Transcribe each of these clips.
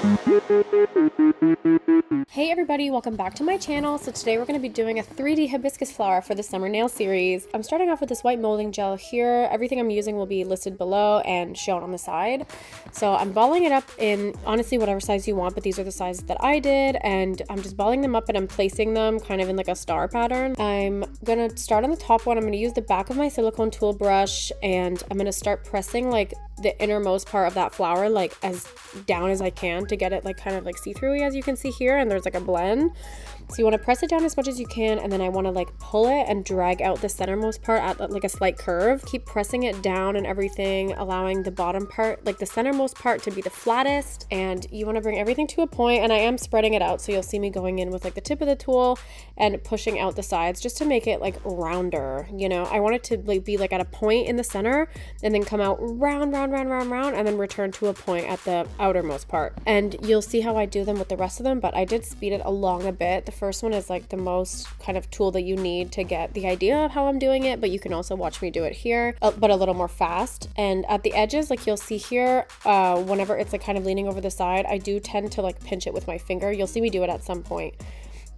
Hey everybody, welcome back to my channel. So today we're going to be doing a 3D hibiscus flower for the summer nail series. I'm starting off with this white molding gel here. Everything I'm using will be listed below and shown on the side. So I'm balling it up in honestly whatever size you want, but these are the sizes that I did, and I'm just balling them up and I'm placing them kind of in like a star pattern. I'm going to start on the top one. I'm going to use the back of my silicone tool brush and I'm going to start pressing like the innermost part of that flower like as down as I can to get it like kind of like see-through-y, as you can see here, and there's like a blend. So you want to press it down as much as you can, and then I want to like pull it and drag out the centermost part at like a slight curve. Keep pressing it down and everything, allowing the bottom part, like the centermost part, to be the flattest, and you want to bring everything to a point. And I am spreading it out, so you'll see me going in with like the tip of the tool and pushing out the sides just to make it like rounder, you know. I want it to like be like at a point in the center and then come out round, and then return to a point at the outermost part. And you'll see how I do them with the rest of them, but I did speed it along a bit. The first one is like the most kind of tool that you need to get the idea of how I'm doing it, but you can also watch me do it here, but a little more fast. And at the edges, like you'll see here, whenever it's like kind of leaning over the side, I do tend to like pinch it with my finger. You'll see me do it at some point,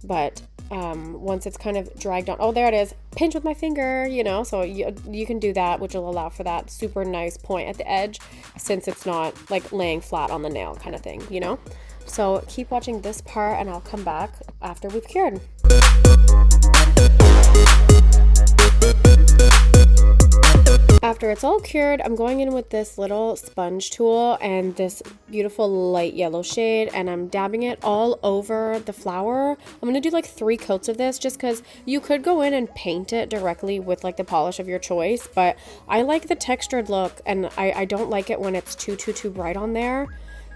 but once it's kind of dragged on, oh, there it is, pinch with my finger, you know. So you can do that, which will allow for that super nice point at the edge, since it's not like laying flat on the nail kind of thing, you know. So keep watching this part and I'll come back after we've cured. After it's all cured, I'm going in with this little sponge tool and this beautiful light yellow shade, and I'm dabbing it all over the flower. I'm going to do like 3 coats of this, just because you could go in and paint it directly with like the polish of your choice, but I like the textured look, and I don't like it when it's too bright on there.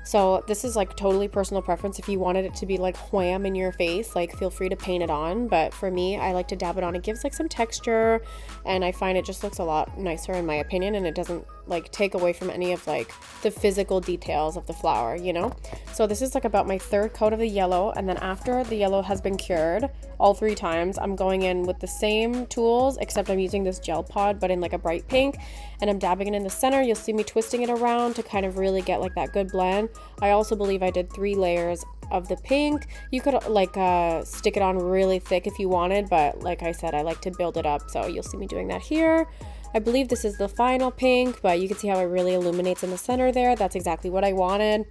So this is like totally personal preference. If you wanted it to be like wham in your face, like feel free to paint it on. But for me, I like to dab it on. It gives like some texture, and I find it just looks a lot nicer in my opinion, and it doesn't like take away from any of like the physical details of the flower, you know. So this is like about my 3rd coat of the yellow, and then after the yellow has been cured all 3 times, I'm going in with the same tools, except I'm using this gel pod but in like a bright pink, and I'm dabbing it in the center. You'll see me twisting it around to kind of really get like that good blend. I also believe I did 3 layers of the pink. You could like stick it on really thick if you wanted, but like I said, I like to build it up, so you'll see me doing that here. I believe this is the final pink, but you can see how it really illuminates in the center there. That's exactly what I wanted.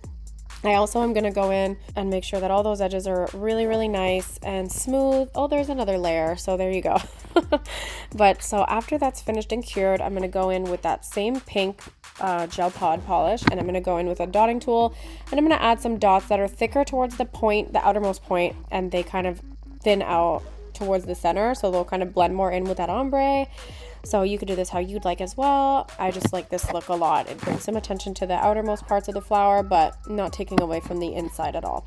I also am going to go in and make sure that all those edges are really nice and smooth. Oh, there's another layer, so there you go. But so after that's finished and cured, I'm going to go in with that same pink gel pod polish, and I'm going to go in with a dotting tool, and I'm going to add some dots that are thicker towards the point, the outermost point, and they kind of thin out towards the center, so they'll kind of blend more in with that ombre. So you could do this how you'd like as well. I just like this look a lot. It brings some attention to the outermost parts of the flower, but not taking away from the inside at all.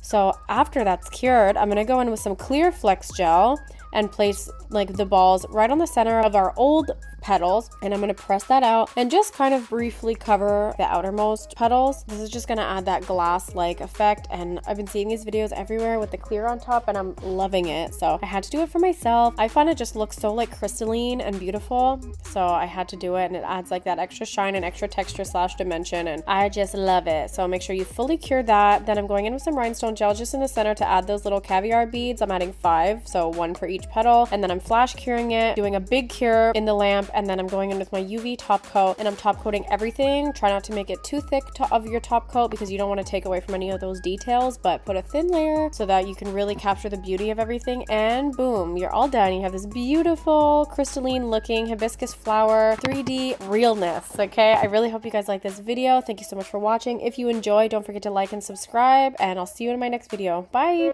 So after that's cured, I'm going to go in with some clear flex gel and place like the balls right on the center of our old petals, and I'm going to press that out and just kind of briefly cover the outermost petals. This is just going to add that glass-like effect, and I've been seeing these videos everywhere with the clear on top, and I'm loving it, so I had to do it for myself. I find it just looks so like crystalline and beautiful, so I had to do it, and it adds like that extra shine and extra texture / dimension, and I just love it. So make sure you fully cure that. Then I'm going in with some rhinestone gel just in the center to add those little caviar beads. I'm adding 5, so 1 for each petal, and then I'm flash curing it, doing a big cure in the lamp, and then I'm going in with my UV top coat, and I'm top coating everything. Try not to make it too thick of your top coat, because you don't want to take away from any of those details, but put a thin layer so that you can really capture the beauty of everything, and boom, you're all done. You have this beautiful crystalline looking hibiscus flower 3D realness. Okay, I really hope you guys like this video. Thank you so much for watching. If you enjoy, don't forget to like and subscribe, and I'll see you in my next video. Bye.